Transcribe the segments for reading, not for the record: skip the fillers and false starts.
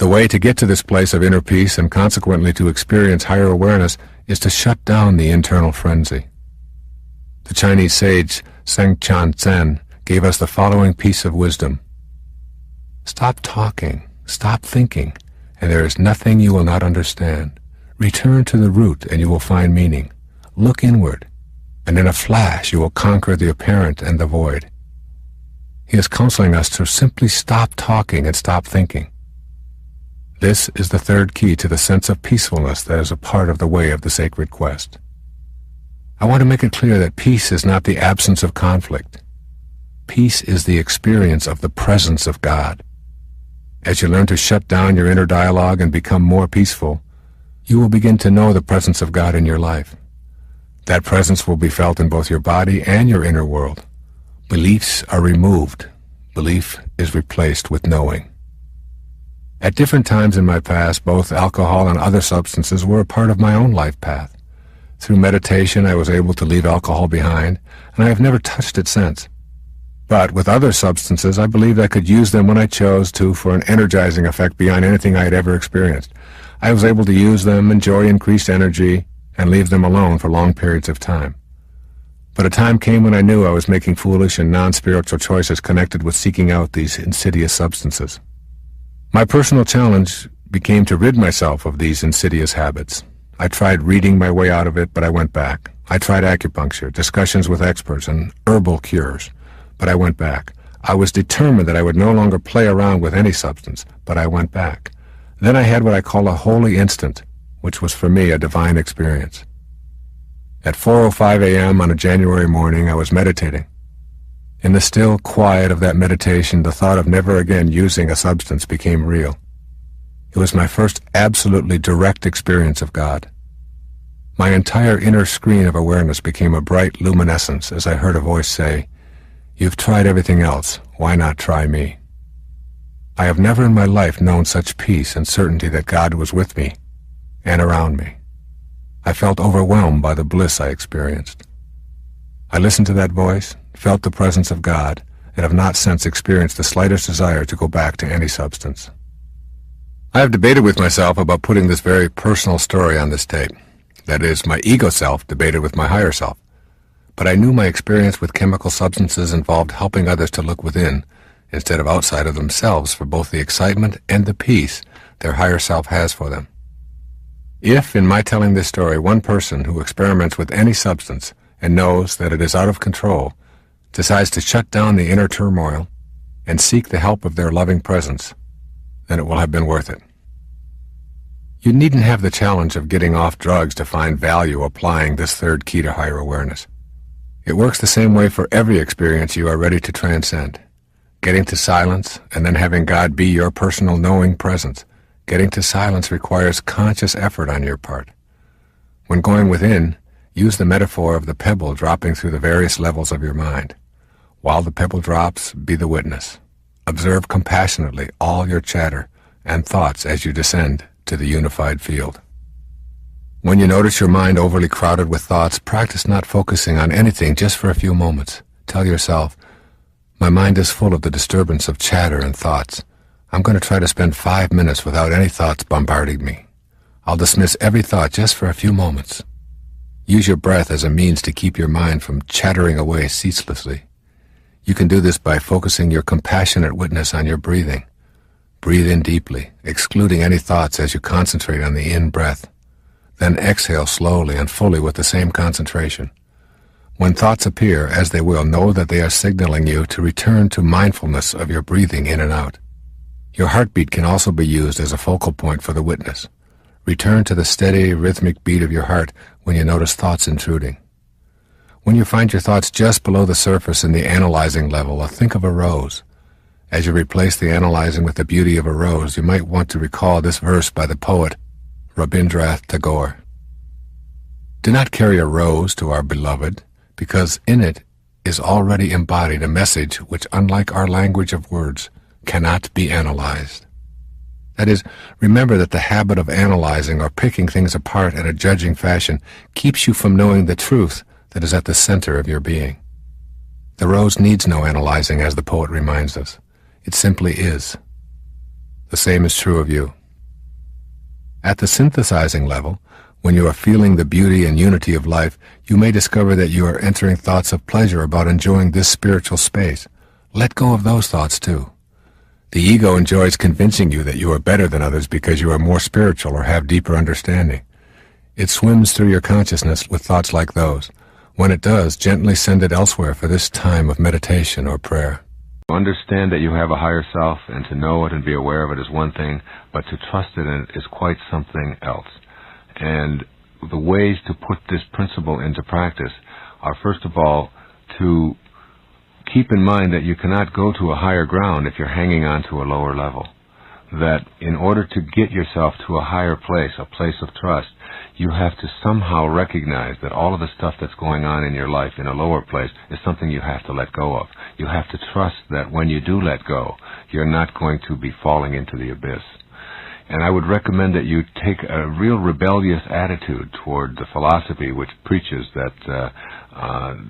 The way to get to this place of inner peace and consequently to experience higher awareness is to shut down the internal frenzy. The Chinese sage Seng Chan Tsen gave us the following piece of wisdom. Stop talking, stop thinking, and there is nothing you will not understand. Return to the root and you will find meaning. Look inward, and in a flash you will conquer the apparent and the void. He is counseling us to simply stop talking and stop thinking. This is the third key to the sense of peacefulness that is a part of the way of the sacred quest. I want to make it clear that peace is not the absence of conflict. Peace is the experience of the presence of God. As you learn to shut down your inner dialogue and become more peaceful, you will begin to know the presence of God in your life. That presence will be felt in both your body and your inner world. Beliefs are removed. Belief is replaced with knowing. At different times in my past, both alcohol and other substances were a part of my own life path. Through meditation, I was able to leave alcohol behind, and I have never touched it since. But with other substances, I believed I could use them when I chose to for an energizing effect beyond anything I had ever experienced. I was able to use them, enjoy increased energy, and leave them alone for long periods of time. But a time came when I knew I was making foolish and non-spiritual choices connected with seeking out these insidious substances. My personal challenge became to rid myself of these insidious habits. I tried reading my way out of it, but I went back. I tried acupuncture, discussions with experts, and herbal cures, but I went back. I was determined that I would no longer play around with any substance, but I went back. Then I had what I call a holy instant, which was for me a divine experience. At 4:05 a.m. on a January morning, I was meditating. In the still quiet of that meditation, the thought of never again using a substance became real. It was my first absolutely direct experience of God. My entire inner screen of awareness became a bright luminescence as I heard a voice say, "You've tried everything else. Why not try me?" I have never in my life known such peace and certainty that God was with me and around me. I felt overwhelmed by the bliss I experienced. I listened to that voice, felt the presence of God, and have not since experienced the slightest desire to go back to any substance. I have debated with myself about putting this very personal story on this tape. That is, my ego self debated with my higher self. But I knew my experience with chemical substances involved helping others to look within, instead of outside of themselves, for both the excitement and the peace their higher self has for them. If, in my telling this story, one person who experiments with any substance and knows that it is out of control decides to shut down the inner turmoil and seek the help of their loving presence, then it will have been worth it. You needn't have the challenge of getting off drugs to find value applying this third key to higher awareness. It works the same way for every experience you are ready to transcend. Getting to silence and then having God be your personal knowing presence. Getting to silence requires conscious effort on your part. When going within, use the metaphor of the pebble dropping through the various levels of your mind. While the pebble drops, be the witness. Observe compassionately all your chatter and thoughts as you descend to the unified field. When you notice your mind overly crowded with thoughts, practice not focusing on anything just for a few moments. Tell yourself, my mind is full of the disturbance of chatter and thoughts. I'm going to try to spend 5 minutes without any thoughts bombarding me. I'll dismiss every thought just for a few moments. Use your breath as a means to keep your mind from chattering away ceaselessly. You can do this by focusing your compassionate witness on your breathing. Breathe in deeply, excluding any thoughts as you concentrate on the in-breath. Then exhale slowly and fully with the same concentration. When thoughts appear, as they will, know that they are signaling you to return to mindfulness of your breathing in and out. Your heartbeat can also be used as a focal point for the witness. Return to the steady, rhythmic beat of your heart when you notice thoughts intruding. When you find your thoughts just below the surface in the analyzing level, think of a rose. As you replace the analyzing with the beauty of a rose, you might want to recall this verse by the poet Rabindranath Tagore. Do not carry a rose to our beloved, because in it is already embodied a message which, unlike our language of words, cannot be analyzed. That is, remember that the habit of analyzing or picking things apart in a judging fashion keeps you from knowing the truth that is at the center of your being. The rose needs no analyzing, as the poet reminds us. It simply is. the same is true of you. At the synthesizing level, when you are feeling the beauty and unity of life, you may discover that you are entering thoughts of pleasure about enjoying this spiritual space. Let go of those thoughts too. The ego enjoys convincing you that you are better than others because you are more spiritual or have deeper understanding. It swims through your consciousness with thoughts like those. When it does, gently send it elsewhere for this time of meditation or prayer. To understand that you have a higher self and to know it and be aware of it is one thing, but to trust it in it is quite something else. And the ways to put this principle into practice are, first of all, to keep in mind that you cannot go to a higher ground if you're hanging on to a lower level. That in order to get yourself to a higher place, a place of trust, you have to somehow recognize that all of the stuff that's going on in your life in a lower place is something you have to let go of. You have to trust that when you do let go, you're not going to be falling into the abyss. And I would recommend that you take a real rebellious attitude toward the philosophy which preaches that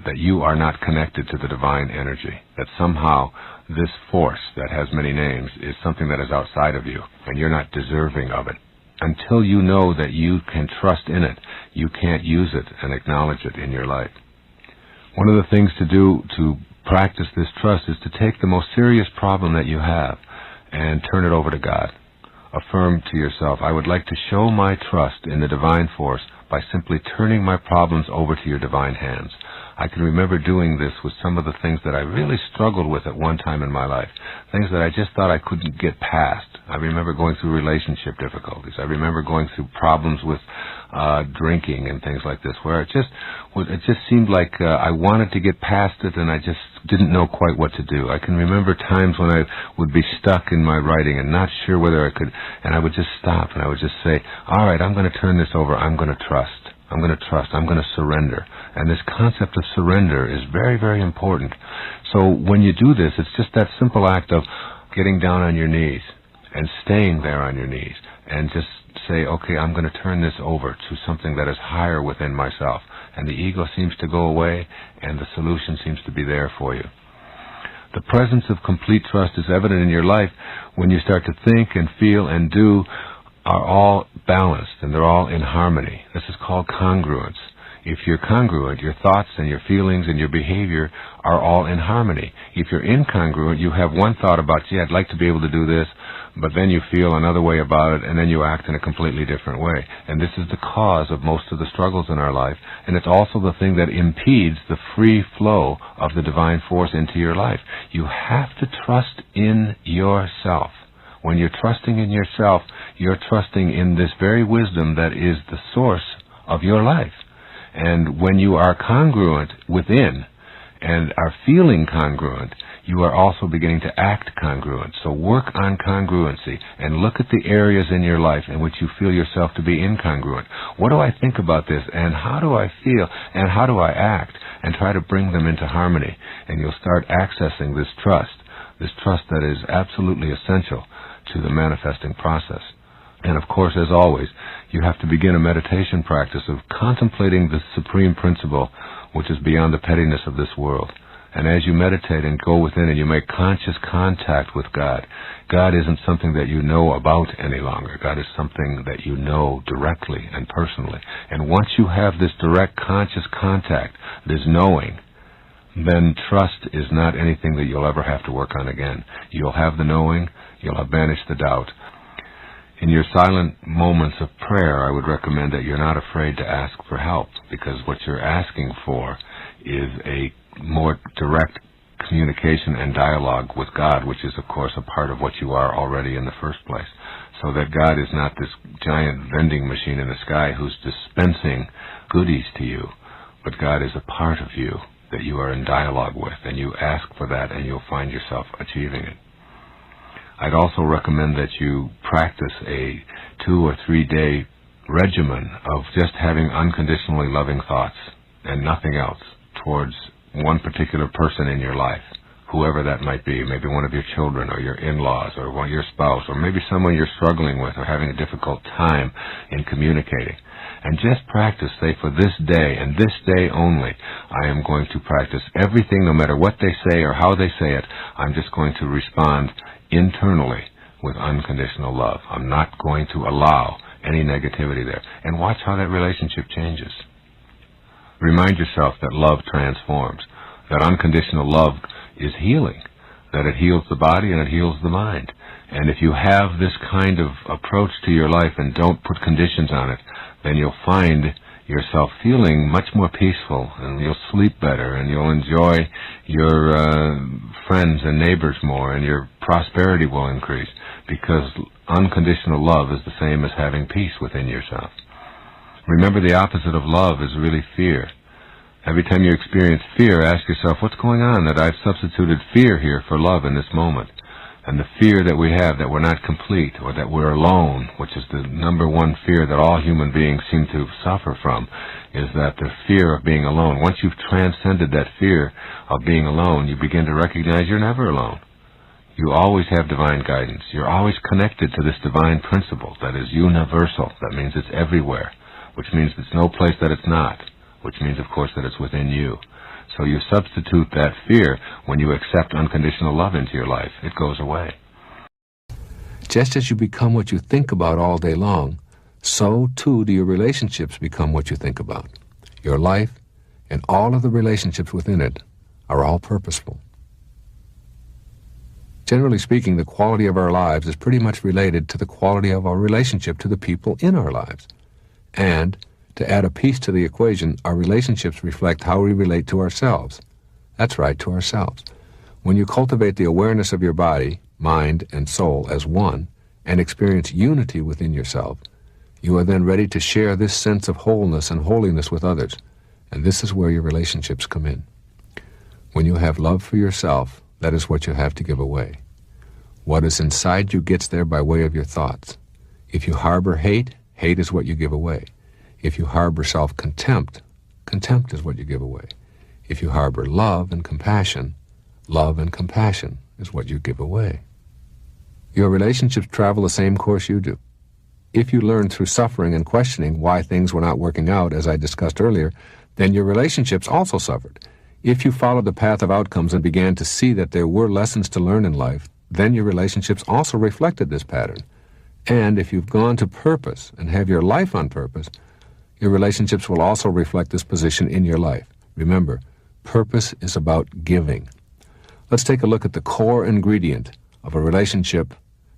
that you are not connected to the divine energy, that somehow this force that has many names is something that is outside of you, and you're not deserving of it. Until you know that you can trust in it, you can't use it and acknowledge it in your life. One of the things to do to practice this trust is to take the most serious problem that you have and turn it over to God. Affirm to yourself, I would like to show my trust in the divine force by simply turning my problems over to your divine hands. I can remember doing this with some of the things that I really struggled with at one time in my life, things that I just thought I couldn't get past. I remember going through relationship difficulties. I remember going through problems with drinking and things like this, where it just seemed like I wanted to get past it and I just didn't know quite what to do. I can remember times when I would be stuck in my writing and not sure whether I could, and I would just stop and I would just say, all right, I'm going to turn this over. I'm going to trust. I'm going to trust. I'm going to surrender. And this concept of surrender is very, very important. So when you do this, it's just that simple act of getting down on your knees and staying there on your knees and just say, okay, I'm going to turn this over to something that is higher within myself. And the ego seems to go away and the solution seems to be there for you. The presence of complete trust is evident in your life when you start to think and feel and do are all balanced and they're all in harmony. This is called congruence. If you're congruent, your thoughts and your feelings and your behavior are all in harmony. If you're incongruent, you have one thought about, gee, I'd like to be able to do this, but then you feel another way about it, and then you act in a completely different way. And this is the cause of most of the struggles in our life, and it's also the thing that impedes the free flow of the divine force into your life. You have to trust in yourself. When you're trusting in yourself, you're trusting in this very wisdom that is the source of your life. And when you are congruent within and are feeling congruent, you are also beginning to act congruent. So work on congruency and look at the areas in your life in which you feel yourself to be incongruent. What do I think about this, and how do I feel, and how do I act? And try to bring them into harmony. And you'll start accessing this trust that is absolutely essential to the manifesting process. And of course, as always, you have to begin a meditation practice of contemplating the supreme principle which is beyond the pettiness of this world. And as you meditate and go within and you make conscious contact with God, God isn't something that you know about any longer. God is something that you know directly and personally. And once you have this direct conscious contact, this knowing, then trust is not anything that you'll ever have to work on again. You'll have the knowing, you'll have banished the doubt. In your silent moments of prayer, I would recommend that you're not afraid to ask for help, because what you're asking for is a more direct communication and dialogue with God, which is, of course, a part of what you are already in the first place. So that God is not this giant vending machine in the sky who's dispensing goodies to you, but God is a part of you that you are in dialogue with, and you ask for that, and you'll find yourself achieving it. I'd also recommend that you practice a 2 or 3 day regimen of just having unconditionally loving thoughts and nothing else towards one particular person in your life, whoever that might be, maybe one of your children or your in-laws or one of your spouse, or maybe someone you're struggling with or having a difficult time in communicating. And just practice, say, for this day and this day only, I am going to practice everything, no matter what they say or how they say it. I'm just going to respond internally with unconditional love. I'm not going to allow any negativity there. And watch how that relationship changes. Remind yourself that love transforms, that unconditional love is healing, that it heals the body and it heals the mind. And if you have this kind of approach to your life and don't put conditions on it, then you'll find yourself feeling much more peaceful, and you'll sleep better, and you'll enjoy your friends and neighbors more, and your prosperity will increase, because unconditional love is the same as having peace within yourself. Remember, the opposite of love is really fear. Every time you experience fear, ask yourself, what's going on that I've substituted fear here for love in this moment? And the fear that we have that we're not complete, or that we're alone, which is the number one fear that all human beings seem to suffer from, is that the fear of being alone. Once you've transcended that fear of being alone, you begin to recognize you're never alone. You always have divine guidance. You're always connected to this divine principle that is universal. That means it's everywhere, which means there's no place that it's not, which means, of course, that it's within you. So you substitute that fear when you accept unconditional love into your life. It goes away. Just as you become what you think about all day long, so too do your relationships become what you think about. Your life and all of the relationships within it are all purposeful. Generally speaking, the quality of our lives is pretty much related to the quality of our relationship to the people in our lives. And to add a piece to the equation, our relationships reflect how we relate to ourselves. That's right, to ourselves. When you cultivate the awareness of your body, mind, and soul as one, and experience unity within yourself, you are then ready to share this sense of wholeness and holiness with others. And this is where your relationships come in. When you have love for yourself, that is what you have to give away. What is inside you gets there by way of your thoughts. If you harbor hate, hate is what you give away. If you harbor self-contempt, contempt is what you give away. If you harbor love and compassion is what you give away. Your relationships travel the same course you do. If you learn through suffering and questioning why things were not working out, as I discussed earlier, then your relationships also suffered. If you followed the path of outcomes and began to see that there were lessons to learn in life, then your relationships also reflected this pattern. And if you've gone to purpose and have your life on purpose, your relationships will also reflect this position in your life. Remember, purpose is about giving. Let's take a look at the core ingredient of a relationship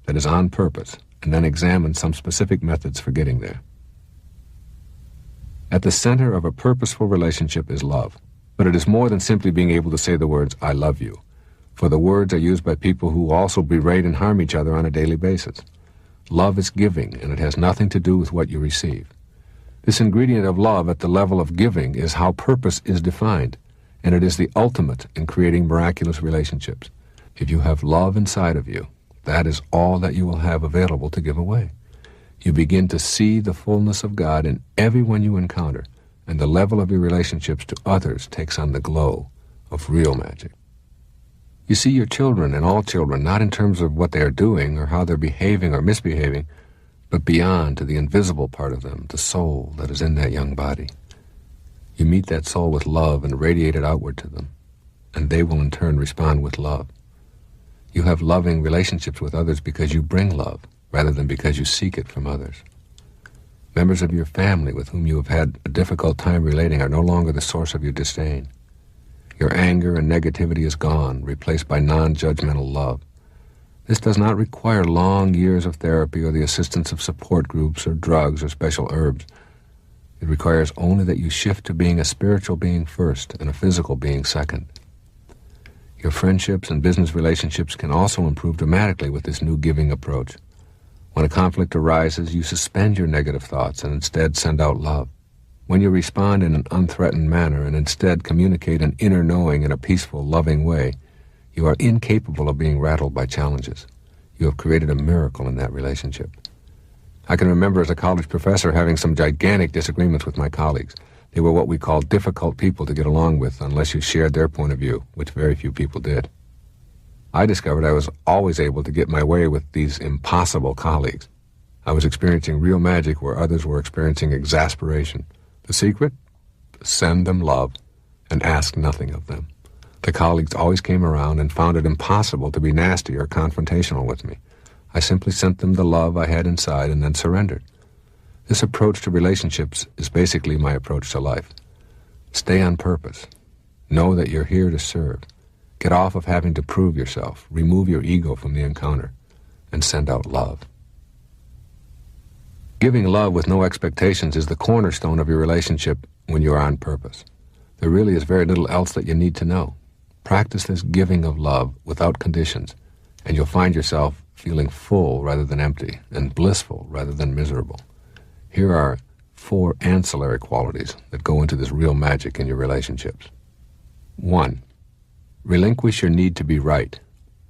that is on purpose, and then examine some specific methods for getting there. At the center of a purposeful relationship is love, but it is more than simply being able to say the words, I love you, for the words are used by people who also berate and harm each other on a daily basis. Love is giving, and it has nothing to do with what you receive. This ingredient of love at the level of giving is how purpose is defined, and it is the ultimate in creating miraculous relationships. If you have love inside of you, that is all that you will have available to give away. You begin to see the fullness of God in everyone you encounter, and the level of your relationships to others takes on the glow of real magic. You see your children and all children not in terms of what they are doing or how they're behaving or misbehaving, but beyond to the invisible part of them, the soul that is in that young body. You meet that soul with love and radiate it outward to them, and they will in turn respond with love. You have loving relationships with others because you bring love, rather than because you seek it from others. Members of your family with whom you have had a difficult time relating are no longer the source of your disdain. Your anger and negativity is gone, replaced by non-judgmental love. This does not require long years of therapy or the assistance of support groups or drugs or special herbs. It requires only that you shift to being a spiritual being first and a physical being second. Your friendships and business relationships can also improve dramatically with this new giving approach. When a conflict arises, you suspend your negative thoughts and instead send out love. When you respond in an unthreatened manner and instead communicate an inner knowing in a peaceful, loving way, you are incapable of being rattled by challenges. You have created a miracle in that relationship. I can remember as a college professor having some gigantic disagreements with my colleagues. They were what we call difficult people to get along with unless you shared their point of view, which very few people did. I discovered I was always able to get my way with these impossible colleagues. I was experiencing real magic where others were experiencing exasperation. The secret? Send them love and ask nothing of them. The colleagues always came around and found it impossible to be nasty or confrontational with me. I simply sent them the love I had inside and then surrendered. This approach to relationships is basically my approach to life. Stay on purpose. Know that you're here to serve. Get off of having to prove yourself. Remove your ego from the encounter and send out love. Giving love with no expectations is the cornerstone of your relationship when you are on purpose. There really is very little else that you need to know. Practice this giving of love without conditions, and you'll find yourself feeling full rather than empty, and blissful rather than miserable. Here are 4 ancillary qualities that go into this real magic in your relationships. 1. Relinquish your need to be right.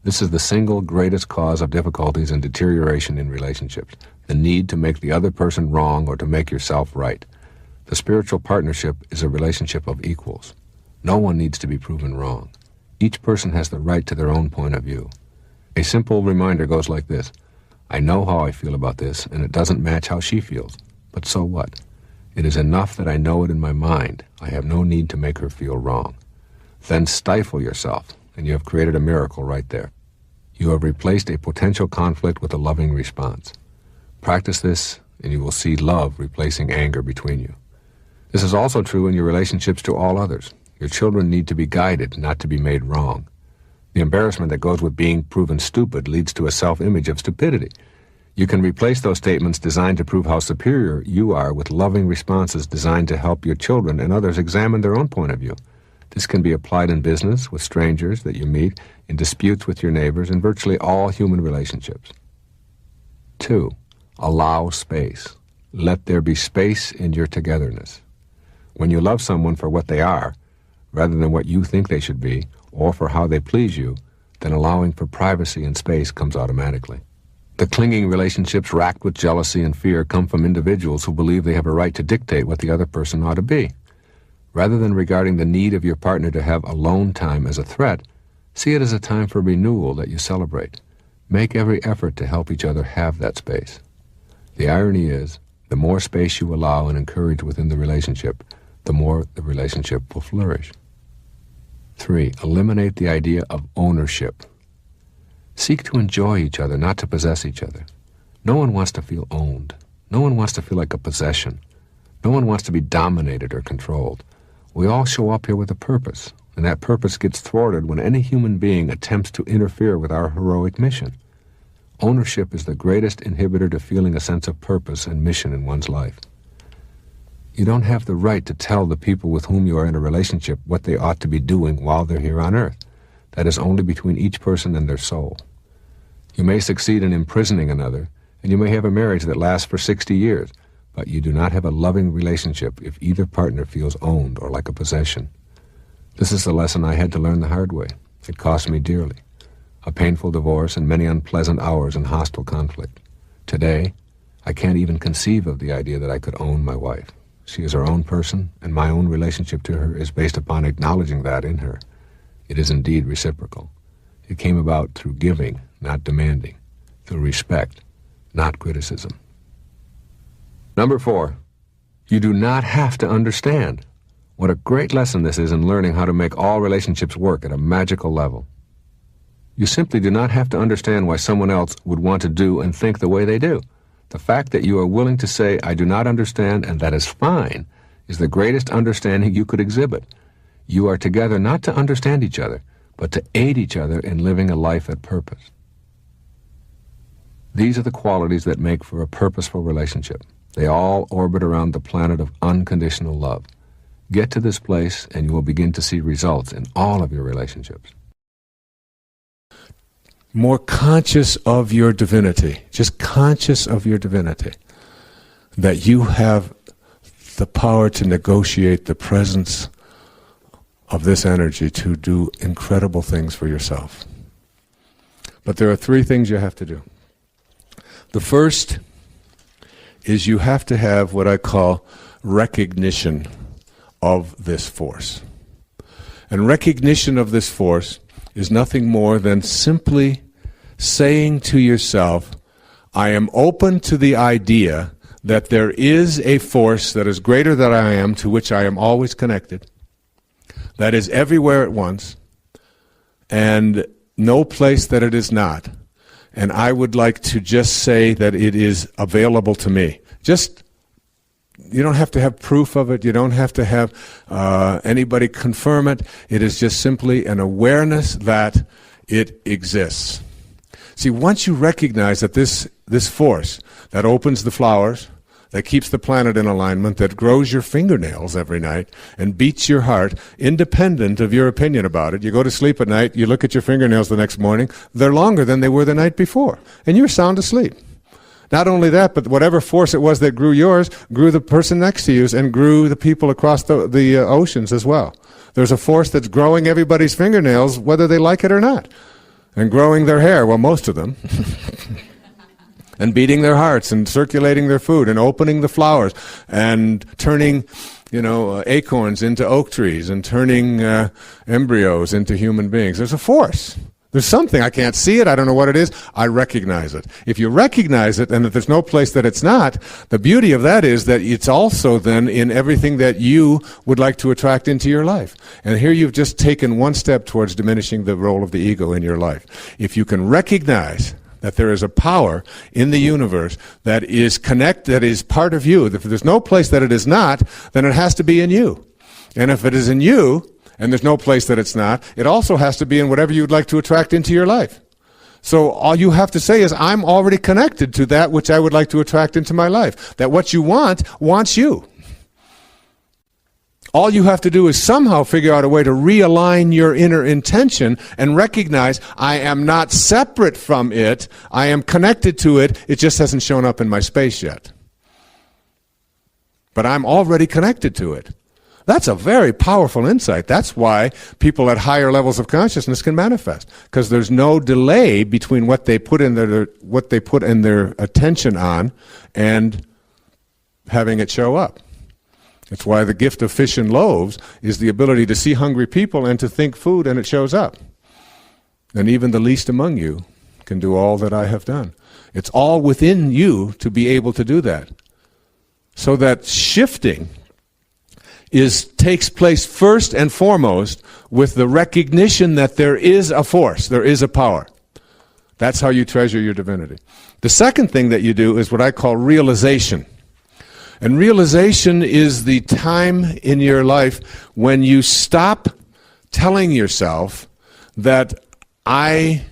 This is the single greatest cause of difficulties and deterioration in relationships, the need to make the other person wrong or to make yourself right. The spiritual partnership is a relationship of equals. No one needs to be proven wrong. Each person has the right to their own point of view. A simple reminder goes like this: I know how I feel about this, and it doesn't match how she feels. But so what? It is enough that I know it in my mind. I have no need to make her feel wrong. Then stifle yourself, and you have created a miracle right there. You have replaced a potential conflict with a loving response. Practice this, and you will see love replacing anger between you. This is also true in your relationships to all others. Your children need to be guided, not to be made wrong. The embarrassment that goes with being proven stupid leads to a self-image of stupidity. You can replace those statements designed to prove how superior you are with loving responses designed to help your children and others examine their own point of view. This can be applied in business, with strangers that you meet, in disputes with your neighbors, in virtually all human relationships. 2. Allow space. Let there be space in your togetherness. When you love someone for what they are, rather than what you think they should be, or for how they please you, then allowing for privacy and space comes automatically. The clinging relationships racked with jealousy and fear come from individuals who believe they have a right to dictate what the other person ought to be. Rather than regarding the need of your partner to have alone time as a threat, see it as a time for renewal that you celebrate. Make every effort to help each other have that space. The irony is, the more space you allow and encourage within the relationship, the more the relationship will flourish. 3. Eliminate the idea of ownership. Seek to enjoy each other, not to possess each other. No one wants to feel owned. No one wants to feel like a possession. No one wants to be dominated or controlled. We all show up here with a purpose, and that purpose gets thwarted when any human being attempts to interfere with our heroic mission. Ownership is the greatest inhibitor to feeling a sense of purpose and mission in one's life. You don't have the right to tell the people with whom you are in a relationship what they ought to be doing while they're here on earth. That is only between each person and their soul. You may succeed in imprisoning another, and you may have a marriage that lasts for 60 years, but you do not have a loving relationship if either partner feels owned or like a possession. This is the lesson I had to learn the hard way. It cost me dearly. A painful divorce and many unpleasant hours in hostile conflict. Today, I can't even conceive of the idea that I could own my wife. She is her own person, and my own relationship to her is based upon acknowledging that in her. It is indeed reciprocal. It came about through giving, not demanding, through respect, not criticism. Number 4, you do not have to understand. What a great lesson this is in learning how to make all relationships work at a magical level. You simply do not have to understand why someone else would want to do and think the way they do. The fact that you are willing to say, I do not understand, and that is fine, is the greatest understanding you could exhibit. You are together not to understand each other, but to aid each other in living a life at purpose. These are the qualities that make for a purposeful relationship. They all orbit around the planet of unconditional love. Get to this place, and you will begin to see results in all of your relationships. More conscious of your divinity, just conscious of your divinity, that you have the power to negotiate the presence of this energy to do incredible things for yourself. But there are 3 things you have to do. The first is you have to have what I call recognition of this force. And recognition of this force is nothing more than simply saying to yourself, I am open to the idea that there is a force that is greater than I am, to which I am always connected, that is everywhere at once, and no place that it is not. and I would like to just say that it is available to me. You don't have to have proof of it. You don't have to have anybody confirm it. It is just simply an awareness that it exists. See, once you recognize that this force that opens the flowers, that keeps the planet in alignment, that grows your fingernails every night and beats your heart, independent of your opinion about it. You go to sleep at night, you look at your fingernails the next morning, they're longer than they were the night before, and you're sound asleep. Not only that, but whatever force it was that grew yours, grew the person next to you and grew the people across the oceans as well. There's a force that's growing everybody's fingernails, whether they like it or not, and growing their hair, well, most of them. And beating their hearts and circulating their food and opening the flowers and turning, acorns into oak trees and turning embryos into human beings. There's a force. There's something. I can't see it. I don't know what it is. I recognize it. If you recognize it and that there's no place that it's not, the beauty of that is that it's also then in everything that you would like to attract into your life. And here you've just taken one step towards diminishing the role of the ego in your life. If you can recognize that there is a power in the universe that is that is part of you. If there's no place that it is not, then it has to be in you. And if it is in you, and there's no place that it's not, it also has to be in whatever you'd like to attract into your life. So all you have to say is, I'm already connected to that which I would like to attract into my life. That what you want, wants you. All you have to do is somehow figure out a way to realign your inner intention and recognize, I am not separate from it, I am connected to it, it just hasn't shown up in my space yet. But I'm already connected to it. That's a very powerful insight. That's why people at higher levels of consciousness can manifest, because there's no delay between what they put in their attention on and having it show up. It's why the gift of fish and loaves is the ability to see hungry people and to think food, and it shows up. And even the least among you can do all that I have done. It's all within you to be able to do that. So that shifting takes place first and foremost with the recognition that there is a force, there is a power. That's how you treasure your divinity. The second thing that you do is what I call realization. And realization is the time in your life when you stop telling yourself that I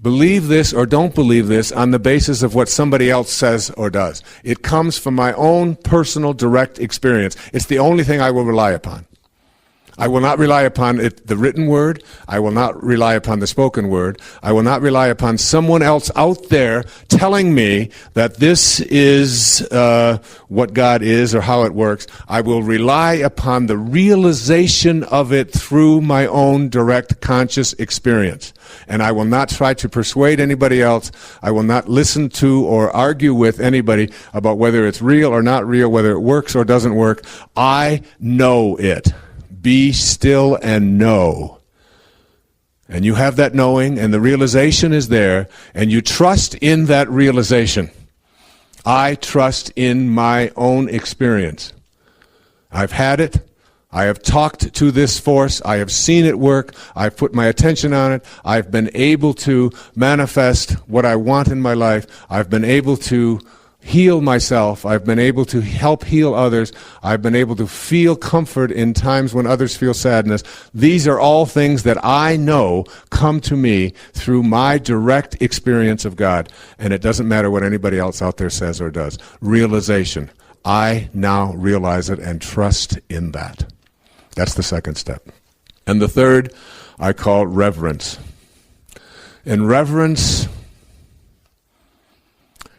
believe this or don't believe this on the basis of what somebody else says or does. It comes from my own personal direct experience. It's the only thing I will rely upon. I will not rely upon the written word. I will not rely upon the spoken word. I will not rely upon someone else out there telling me that this is what God is or how it works. I will rely upon the realization of it through my own direct conscious experience. And I will not try to persuade anybody else. I will not listen to or argue with anybody about whether it's real or not real, whether it works or doesn't work. I know it. Be still and know. And you have that knowing, and the realization is there, and you trust in that realization. I trust in my own experience. I've had it. I have talked to this force. I have seen it work. I've put my attention on it. I've been able to manifest what I want in my life. I've been able to heal myself. I've been able to help heal others. I've been able to feel comfort in times when others feel sadness. These are all things that I know come to me through my direct experience of God. And it doesn't matter what anybody else out there says or does. Realization. I now realize it and trust in that. That's the second step. And the third I call reverence. And reverence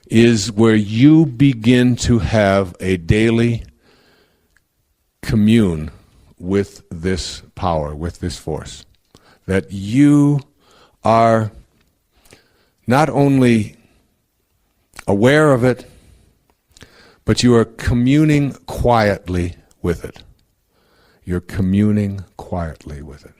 is where you begin to have a daily commune with this power, with this force. That you are not only aware of it, but you are communing quietly with it. You're communing quietly with it.